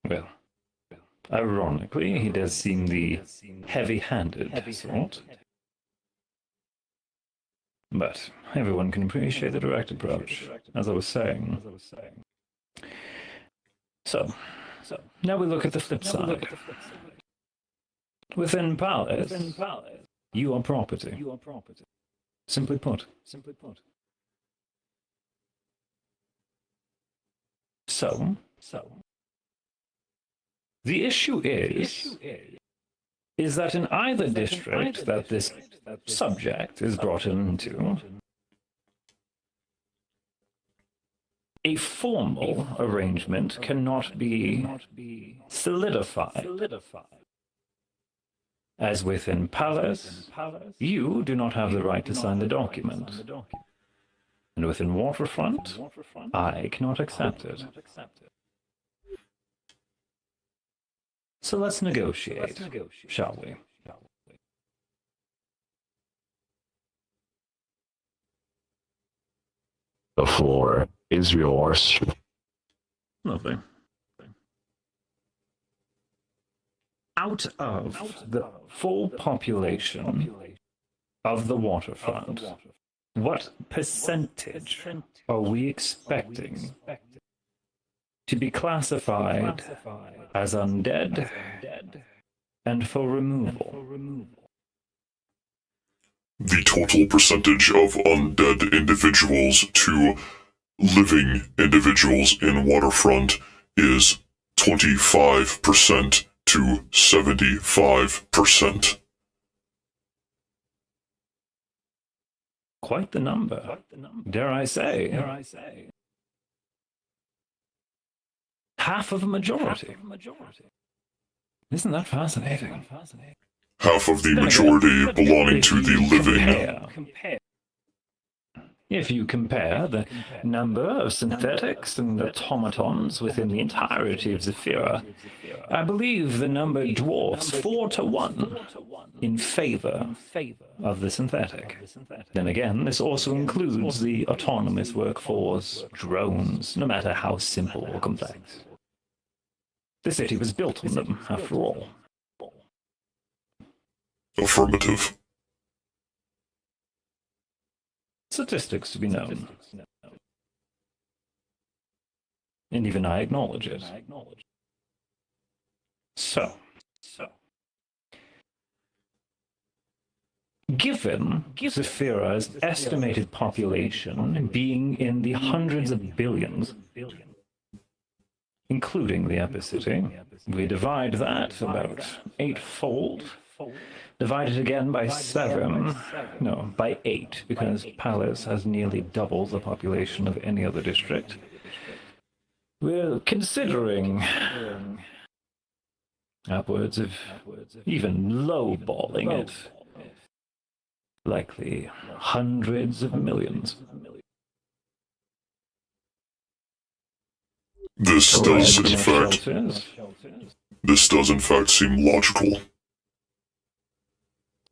Well, ironically, he does seem the heavy-handed sort. But everyone can appreciate the direct approach, as I was saying. So now we look at the flip side. Within Palace, you are property. Simply put. So, the issue is that in either district that this subject is brought into, a formal arrangement cannot be solidified. As within Palace, you do not have the right to sign the document. And within Waterfront, I cannot accept it. So let's negotiate, shall we? The floor is yours. Lovely. Out of the full population of the waterfront, what percentage are we expecting to be classified as undead and for removal? The total percentage of undead individuals to living individuals in Waterfront is 25% to 75%. Quite the number, dare I say. Half of a majority. Isn't that fascinating? Half of the majority belonging to the living. If you compare the number of synthetics and automatons within the entirety of Zephyra, I believe the number dwarfs 4-1 in favor of the synthetic. Then again, this also includes the autonomous workforce, drones, no matter how simple or complex. The city was built on them, after all. Affirmative. Statistics to be known. And even I acknowledge it. So, given Zephyra's estimated population being in the hundreds of billions, including the Epicity, we divide that about 8-fold. Divide it again by 7. No, by 8, because Palace has nearly double the population of any other district. We're considering upwards of even low-balling it. Likely hundreds of millions. This does in fact seem logical.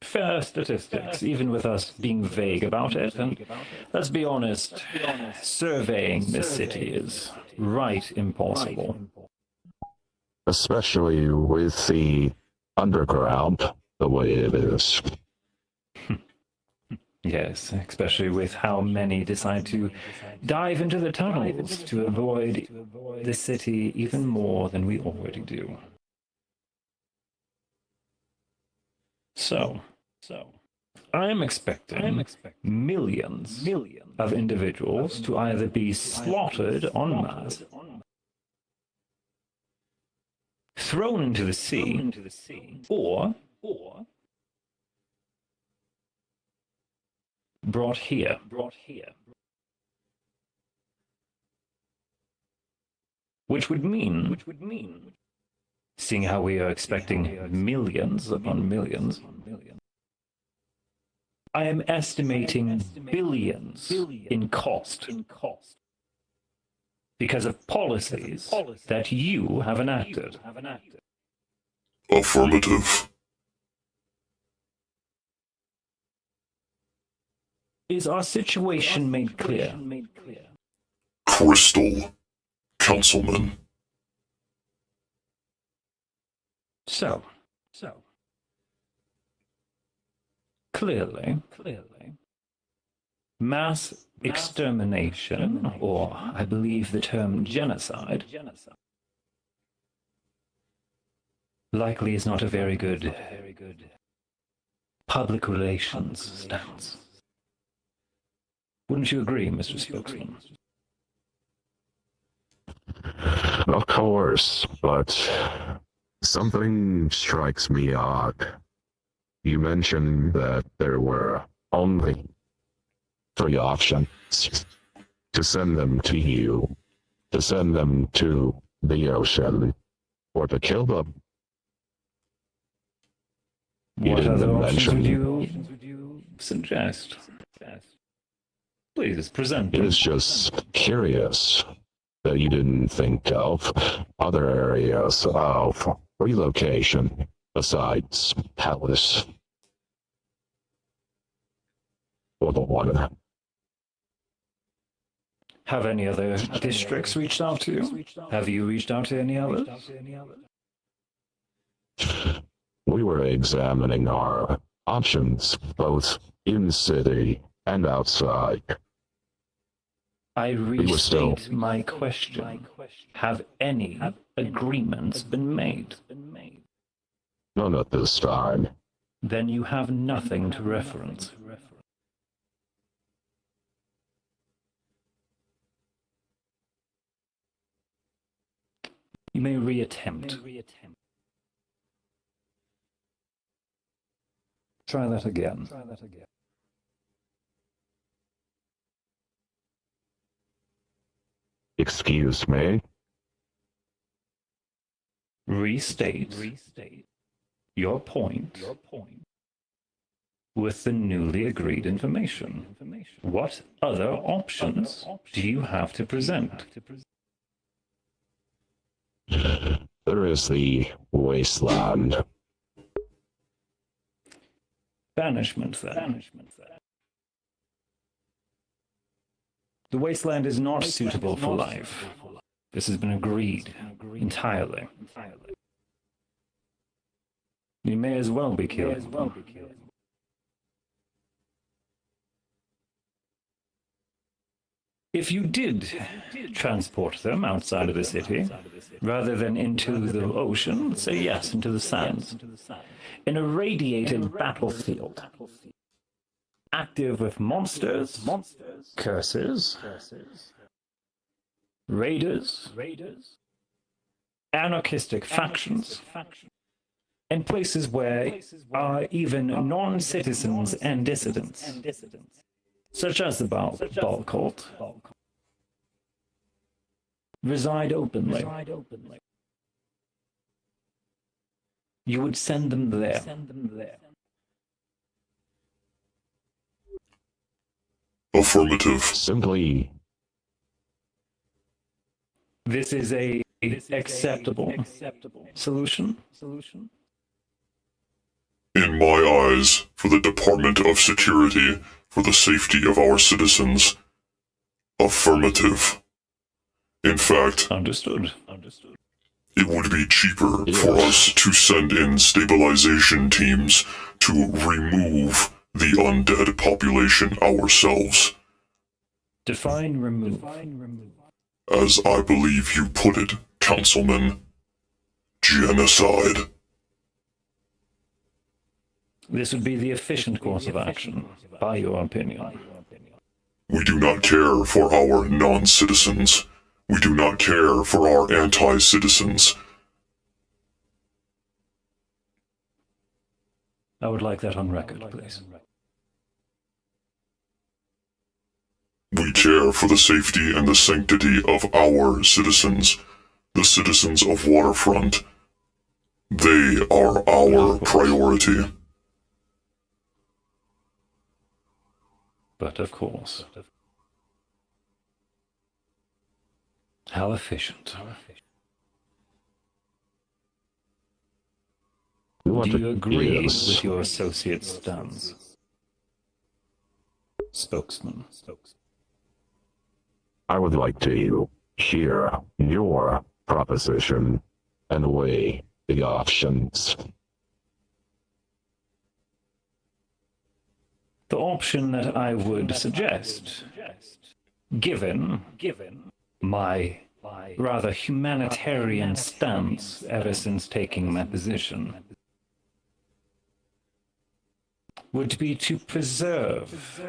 Fair statistics, even with us being vague about it, and let's be honest, surveying this city is right impossible. Especially with the underground the way it is. Yes, especially with how many decide to dive into the tunnels to avoid the city even more than we already do. So, I am expecting millions of individuals to either be slaughtered en masse, thrown into the sea, or brought here. Which would mean, seeing how we are expecting millions upon millions, I am estimating billions in cost because of policies that you have enacted. Affirmative. Is our situation made clear? Crystal, Councilman. So, clearly, mass extermination, or I believe the term genocide, likely is not a very good public relations stance. Wouldn't you agree, Mr. Spokesman? Of course, but something strikes me odd. You mentioned that there were only 3 options: to send them to you, to send them to the ocean, or to kill them. What other options would you suggest? Please present them. It's just curious that you didn't think of other areas of relocation besides Palace. Or the water. Have any other districts reached out to you? Have you reached out to any others? We were examining our options, both in city and outside. I restate my question. Have any agreements been made? None at this time. Then you have nothing to reference. You may reattempt. Try that again. Excuse me? Restate your point with the newly agreed information. What other options do you have to present? There is the wasteland. Banishment, then. The wasteland is not suitable for life. This has been agreed entirely. You may as well be killed. If you did transport them outside of the city, rather than into the ocean, say yes, into the sands, in a radiated battlefield, active with monsters, curses, raiders, anarchistic factions, and places where are even non-citizens and dissidents, such as the Ball Cult, reside openly. You would send them there. Affirmative. Simply, This is a acceptable solution. In my eyes, for the Department of Security, for the safety of our citizens, affirmative. In fact, Understood. it would be cheaper for us to send in stabilization teams to remove the undead population ourselves. Define remove. As I believe you put it, Councilman, genocide. This would be the efficient course of action, by your opinion. We do not care for our non-citizens. We do not care for our anti-citizens. I would like that on record, please. We care for the safety and the sanctity of our citizens, the citizens of Waterfront. They are our priority. But of course. How efficient. Do you agree with your associate's stance? Spokesman. I would like to hear your proposition and weigh the options. The option that I would suggest, given my rather humanitarian stance ever since taking my position, would be to preserve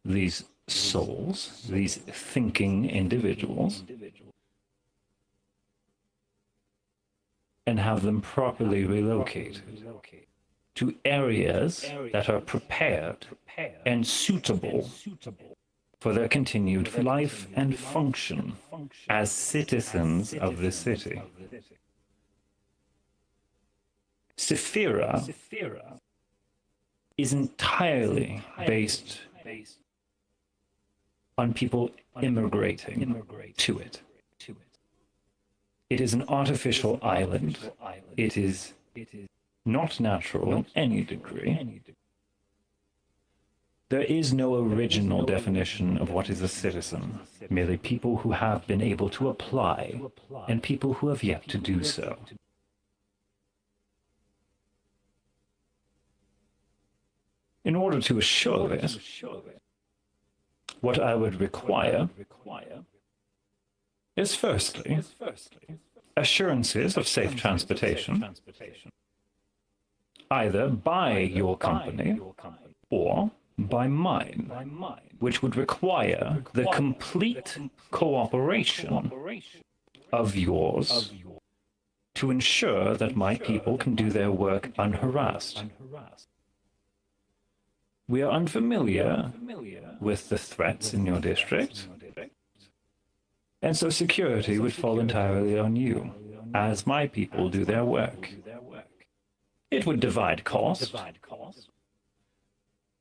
these souls, these thinking individuals, and have them properly relocated to areas that are prepared and suitable for their continued life and function as citizens of the city. Sephira is entirely based on people immigrating to it. It is an artificial island. It is not natural in any degree. There is no original definition of what is a citizen, merely people who have been able to apply and people who have yet to do so. In order to assure this, what I would require is firstly, assurances of safe transportation, either by your company or by mine, which would require the complete cooperation of yours to ensure that my people can do their work unharassed. We are unfamiliar with the threats in your district, and so security would fall entirely on you, as my people do their work. It would divide cost,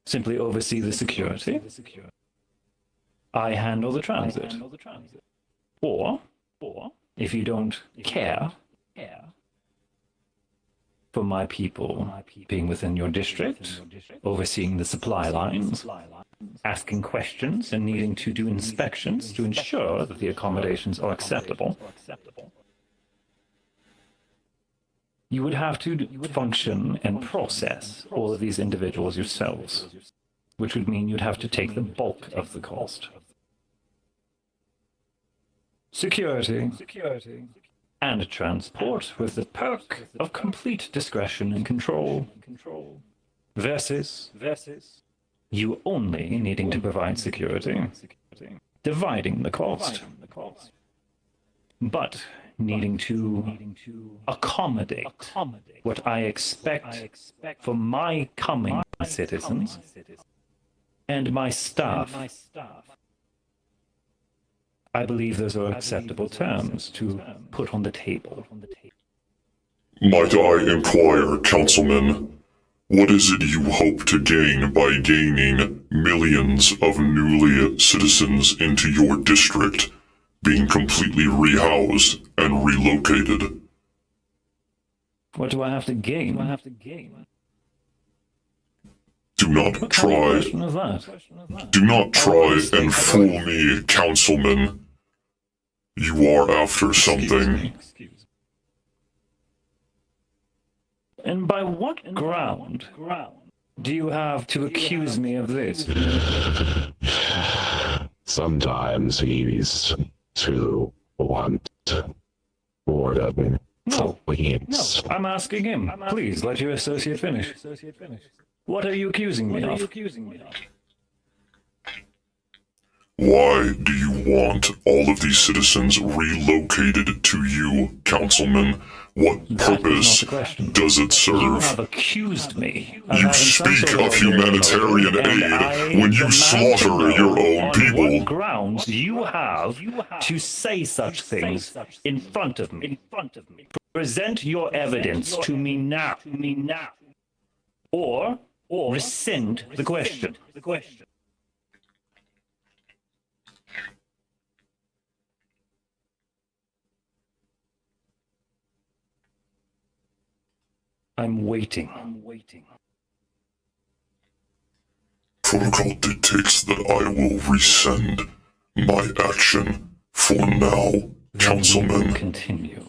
simply oversee the security. I handle the transit. Or, if you don't care for my people being within your district, overseeing the supply lines, asking questions and needing to do inspections to ensure that the accommodations are acceptable, you would have to function and process all of these individuals yourselves, which would mean you'd have to take the bulk of the cost. Security and transport with the perk of complete discretion and control, versus you only needing to provide security, dividing the cost, but needing to accommodate what I expect for my coming citizens and my staff. I believe those are acceptable terms to put on the table. Might I inquire, Councilman, what is it you hope to gain by gaining millions of newly citizens into your district, being completely rehoused and relocated? What do I have to gain? Do not try. Do not try and fool me, Councilman. You are after something. And by what ground do you have to accuse me of this? Sometimes he's too want Warden. No, I'm asking him. Please, let your associate finish. What are you accusing me of? Why do you want all of these citizens relocated to you, Councilman? What purpose does it serve? You have accused me. You speak of humanitarian aid when you slaughter your own people. On what grounds you have to say such things in front of me? Present your evidence to me now. Or rescind the question. I'm waiting. Protocol dictates that I will rescind my action for now, Councilman. Continue.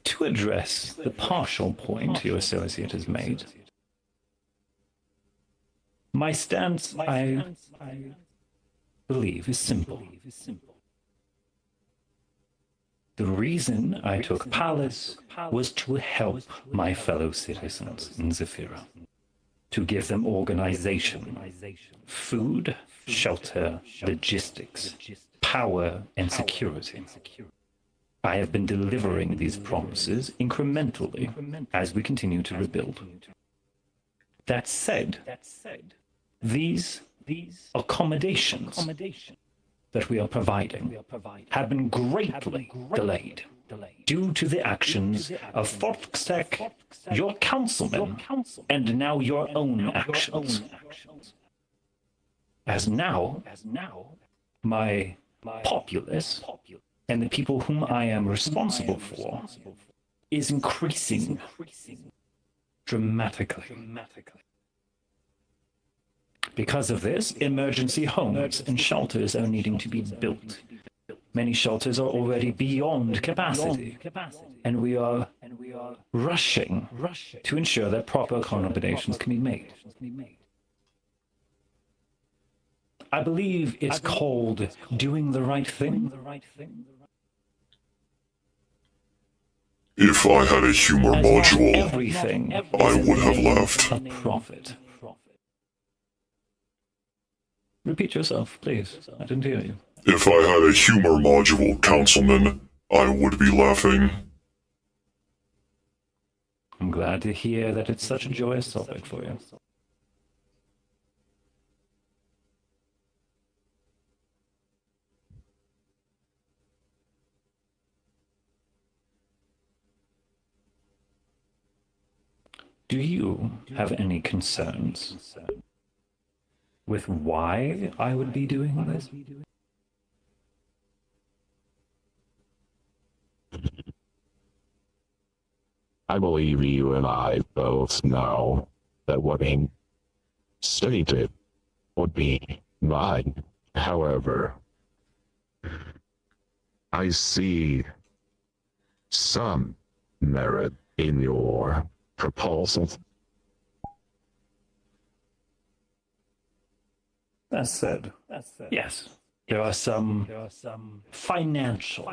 To address the partial point your associate has made, my stance, I believe, is simple. The reason I took Palace was to help my fellow citizens in Zephyra, to give them organization, food, shelter, logistics, power, and security. I have been delivering these promises incrementally as we continue to rebuild. That said, these accommodations that we are providing have been greatly delayed due to the actions of Forksec, your councilman, and now your own actions. As now, my populace and the people whom I am responsible for is increasing dramatically. Because of this, emergency homes and shelters are needing to be built. Many shelters are already beyond capacity, and we are rushing to ensure that proper accommodations can be made. I believe it's called doing the right thing. If I had a humor module, everything I would have left. A profit. Repeat yourself, please. I didn't hear you. If I had a humor module, Councilman, I would be laughing. I'm glad to hear that it's such a joyous topic for you. Do you have any concerns with why I would be doing this? I believe you and I both know that what being stated would be mine. However, I see some merit in your proposal. That said, yes, there are some financial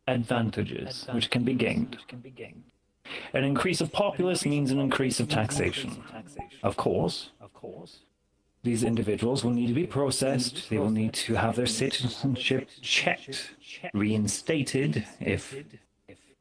advantages which can be gained. An increase of populace means an increase of taxation. Of course, these individuals will need to be processed, they will need to have their citizenship checked, reinstated if